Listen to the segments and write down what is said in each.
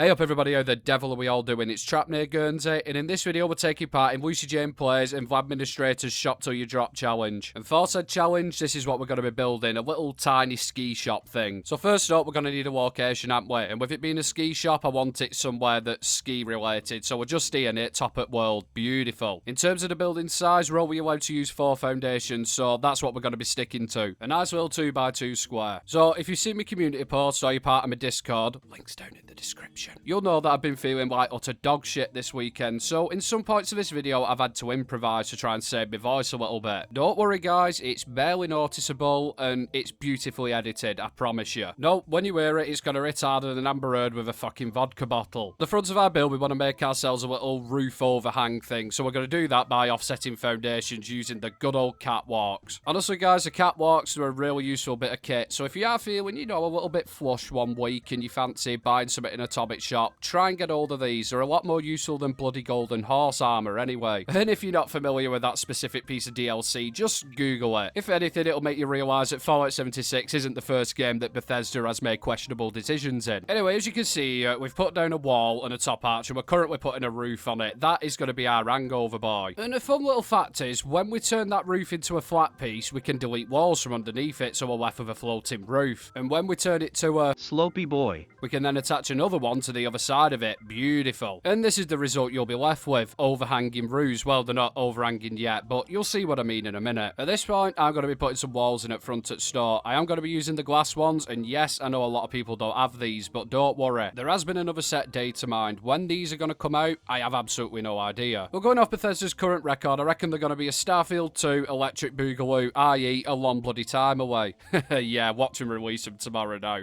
Hey up everybody, how the devil are we all doing? It's Trap near Guernsey, and in this video we're taking part in Lucy Jane Plays and Vladministrators Shop Till You Drop challenge. And for said challenge, this is what we're going to be building, a little tiny ski shop thing. So first up, we're going to need a location, aren't we? And with it being a ski shop, I want it somewhere that's ski related, so we're just here near Top at World. Beautiful. In terms of the building size, we're only allowed to use 4 foundations, so that's what we're going to be sticking to. A nice little 2x2 square. So if you see my community post or you're part of my Discord, links down in the description, you'll know that I've been feeling like utter dog shit this weekend, so in some points of this video I've had to improvise to try and save my voice a little bit. Don't worry guys, it's barely noticeable and it's beautifully edited, I promise you. No, when you hear it, it's gonna hit harder than an Amber Heard with a fucking vodka bottle. The front of our build, we want to make ourselves a little roof overhang thing, so we're gonna do that by offsetting foundations using the good old catwalks. Honestly guys, the catwalks are a really useful bit of kit, so if you are feeling, you know, a little bit flush one week and you fancy buying something in a Atomic shop, try and get hold of these. They're a lot more useful than bloody golden horse armor anyway. And if you're not familiar with that specific piece of DLC, just Google it. If anything, it'll make you realise that Fallout 76 isn't the first game that Bethesda has made questionable decisions in. Anyway, as you can see, we've put down a wall and a top arch, and we're currently putting a roof on it. That is going to be our hangover boy. And a fun little fact is, when we turn that roof into a flat piece, we can delete walls from underneath it, so we're left with a floating roof. And when we turn it to a slopey boy, we can then attach another one to the other side of it. Beautiful. And this is the result you'll be left with. Overhanging roofs. Well, they're not overhanging yet, but you'll see what I mean in a minute. At this point, I'm going to be putting some walls in at front at store. I am going to be using the glass ones, and yes, I know a lot of people don't have these, but don't worry. There has been another set day to mind. When these are going to come out, I have absolutely no idea. But going off Bethesda's current record, I reckon they're going to be a Starfield 2 Electric Boogaloo, i.e. a long bloody time away. Yeah, watch them release them tomorrow now.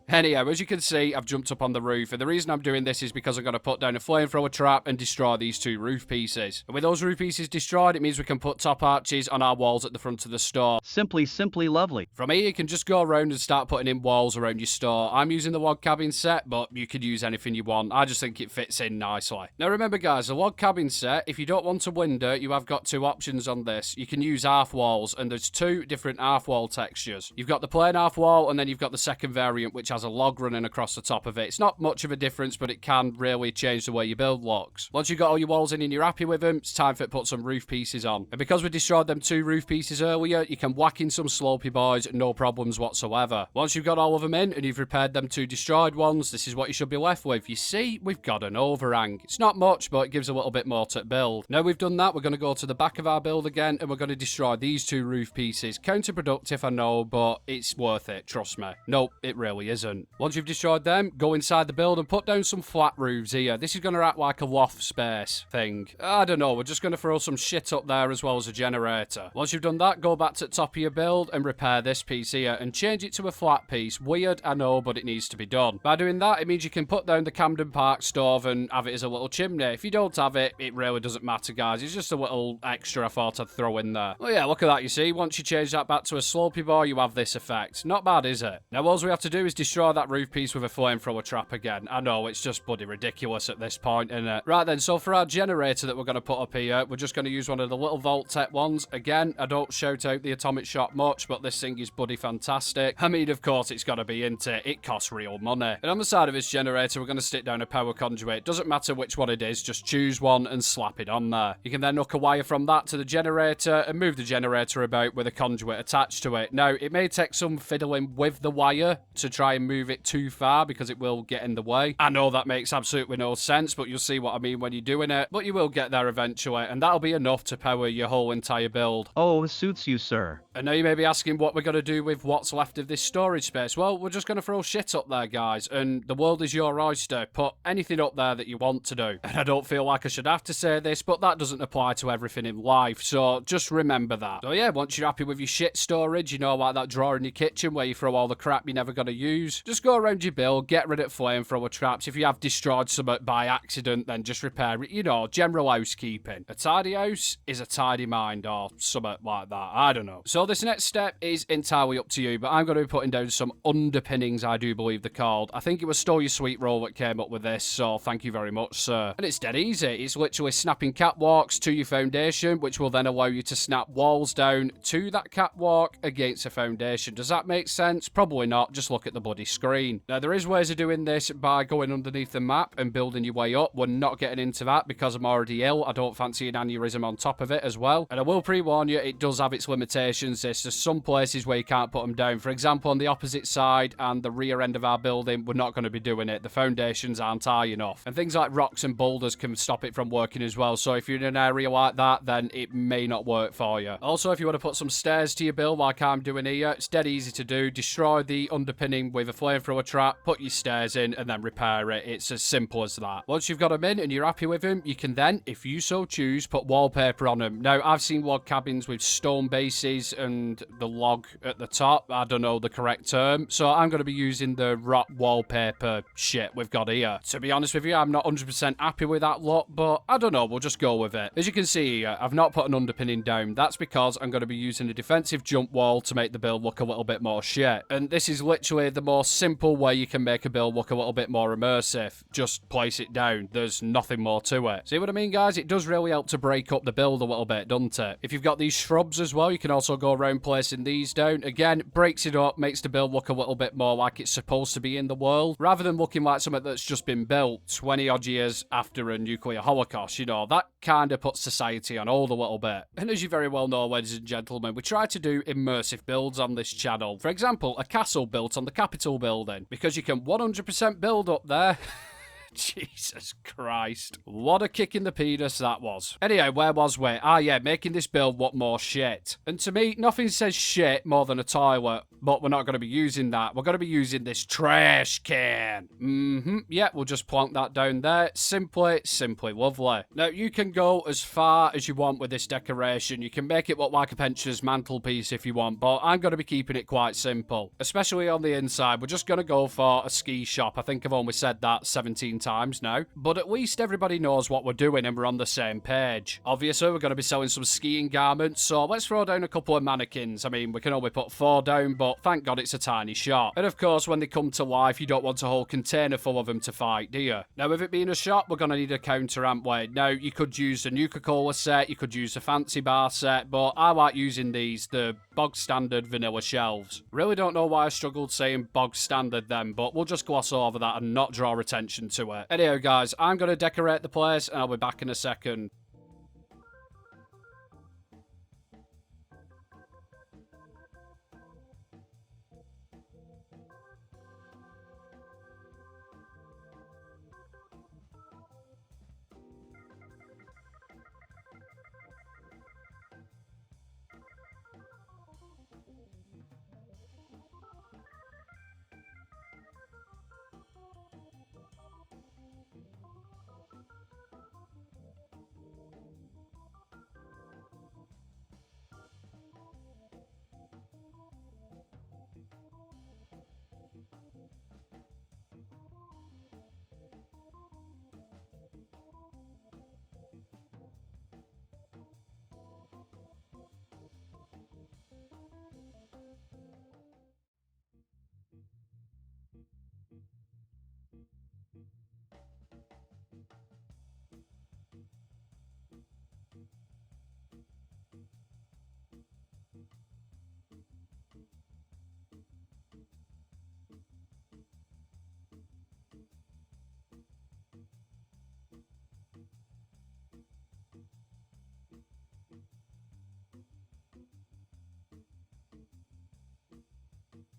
Anyhow, as you can see, I've jumped up on the roof, and the reason I'm doing this is because I'm going to put down a flamethrower trap and destroy these 2 roof pieces. And with those roof pieces destroyed, it means we can put top arches on our walls at the front of the store. Simply lovely. From here, you can just go around and start putting in walls around your store. I'm using the log cabin set, but you could use anything you want. I just think it fits in nicely. Now remember guys, the log cabin set, if you don't want a window, you have got 2 options on this. You can use half walls, and there's 2 different half wall textures. You've got the plain half wall, and then you've got the second variant, which has a log running across the top of it. It's not much of a difference, but it can really change the way your build looks. Once you've got all your walls in and you're happy with them, it's time for it to put some roof pieces on. And because we destroyed them 2 roof pieces earlier, you can whack in some slopey boys, no problems whatsoever. Once you've got all of them in and you've repaired them 2 destroyed ones, this is what you should be left with. You see, we've got an overhang. It's not much, but it gives a little bit more to build. Now we've done that, we're going to go to the back of our build again, and we're going to destroy these 2 roof pieces. Counterproductive, I know, but it's worth it, trust me. Nope, it really isn't. Once you've destroyed them, go inside the build and put down some flat roofs here. This is going to act like a loft space thing. I don't know, we're just going to throw some shit up there as well as a generator. Once you've done that, go back to the top of your build and repair this piece here and change it to a flat piece. Weird, I know, but it needs to be done. By doing that, it means you can put down the Camden Park stove and have it as a little chimney. If you don't have it, it really doesn't matter, guys. It's just a little extra I thought I'd throw in there. Well, yeah, look at that, you see. Once you change that back to a slopey bar, you have this effect. Not bad, is it? Now, all we have to do is destroy that roof piece with a flamethrower trap again. I know, it's just bloody ridiculous at this point, isn't it? Right then, so for our generator that we're going to put up here, we're just going to use one of the little Vault-Tec ones. Again, I don't shout out the Atomic shop much, but this thing is bloody fantastic. I mean, of course, it's got to be, isn't it? It costs real money. And on the side of this generator, we're going to stick down a power conduit. Doesn't matter which one it is, just choose one and slap it on there. You can then hook a wire from that to the generator and move the generator about with a conduit attached to it. Now, it may take some fiddling with the wire to try and move it too far because it will get in the way. I know that makes absolutely no sense, but you'll see what I mean when you're doing it. But you will get there eventually, and that'll be enough to power your whole entire build. Oh, suits you, sir. I know you may be asking what we're going to do with what's left of this storage space. Well, we're just going to throw shit up there, guys, and the world is your oyster. Put anything up there that you want to do. And I don't feel like I should have to say this, but that doesn't apply to everything in life, so just remember that. So yeah, once you're happy with your shit storage, you know, like that drawer in your kitchen where you throw all the crap you're never going to use, just go around your build, get rid of flamethrower traps. If you have destroyed something by accident, then just repair it. You know, general housekeeping. A tidy house is a tidy mind, or something like that. I don't know. So this next step is entirely up to you, but I'm going to be putting down some underpinnings, I do believe they're called. I think it was Store Your Sweet Roll that came up with this, so thank you very much, sir. And it's dead easy. It's literally snapping catwalks to your foundation, which will then allow you to snap walls down to that catwalk against a foundation. Does that make sense? Probably not. Just look at the bloody screen. Now, there is ways of doing this by going underneath the map and building your way up. We're not getting into that because I'm already ill. I don't fancy an aneurysm on top of it as well. And I will pre-warn you, it does have its limitations. There's just some places where you can't put them down. For example, on the opposite side and the rear end of our building, we're not going to be doing it. The foundations aren't high enough. And things like rocks and boulders can stop it from working as well. So if you're in an area like that, then it may not work for you. Also, if you want to put some stairs to your build like I'm doing here, it's dead easy to do. Destroy the underpinning with a flamethrower trap, put your stairs in, and then repair it. It's as simple as that. Once you've got them in and you're happy with them, you can then, if you so choose, put wallpaper on them. Now, I've seen log cabins with stone bases and the log at the top. I don't know the correct term. So I'm going to be using the rock wallpaper shit we've got here. To be honest with you, I'm not 100% happy with that look, but I don't know. We'll just go with it. As you can see here, I've not put an underpinning down. That's because I'm going to be using a defensive jump wall to make the build look a little bit more shit. And this is literally the most simple way you can make a build look a little bit more immersive. Just place it down. There's nothing more to it. See what I mean, guys? It does really help to break up the build a little bit, doesn't it? If you've got these shrubs as well, you can also go around placing these down. Again, breaks it up, makes the build look a little bit more like it's supposed to be in the world, rather than looking like something that's just been built 20 odd years after a nuclear holocaust. You know, that kind of puts society on hold a little bit. And as you very well know, ladies and gentlemen, we try to do immersive builds on this channel. For example, a castle built on the Capitol building, because you can 100% build up there. Jesus Christ. What a kick in the penis that was. Anyway, where was we? Ah, yeah, making this build look more shit. And to me, nothing says shit more than a toilet, but we're not going to be using that. We're going to be using this trash can. Yeah, we'll just plonk that down there. Simply lovely. Now, you can go as far as you want with this decoration. You can make it look like a pensioner's mantelpiece if you want, but I'm going to be keeping it quite simple. Especially on the inside, we're just going to go for a ski shop. I think I've only said that 17 times now, but at least everybody knows what we're doing and we're on the same page. Obviously, we're going to be selling some skiing garments, so let's throw down a couple of mannequins. I mean, we can only put 4 down, but thank God it's a tiny shop. And of course, when they come to life, you don't want a whole container full of them to fight, do you? Now, with it being a shop, we're going to need a counter, aren't we? Now, you could use a Nuka-Cola set, you could use a fancy bar set, but I like using these, the bog standard vanilla shelves. Really don't know why I struggled saying bog standard then, but we'll just gloss over that and not draw attention to it. Anyhow, guys, I'm going to decorate the place and I'll be back in a second.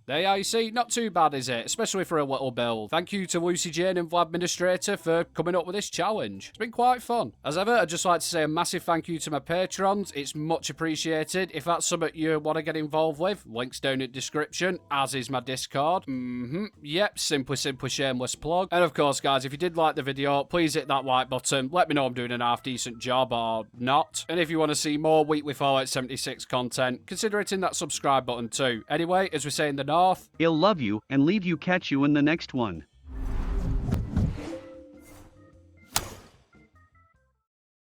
There you see, not too bad, is it? Especially for a little build. Thank you to Lucy Jane and Vladministrator for coming up with this challenge. It's been quite fun. As ever, I'd just like to say a massive thank you to my patrons. It's much appreciated. If that's something you want to get involved with, links down in the description, as is my Discord. Yep, simply shameless plug. And of course, guys, if you did like the video, please hit that like button. Let me know I'm doing an half-decent job or not. And if you want to see more Weekly Fallout 76 content, consider hitting that subscribe button too. Anyway, as we say in the north, He'll love you and leave you catch you in the next one.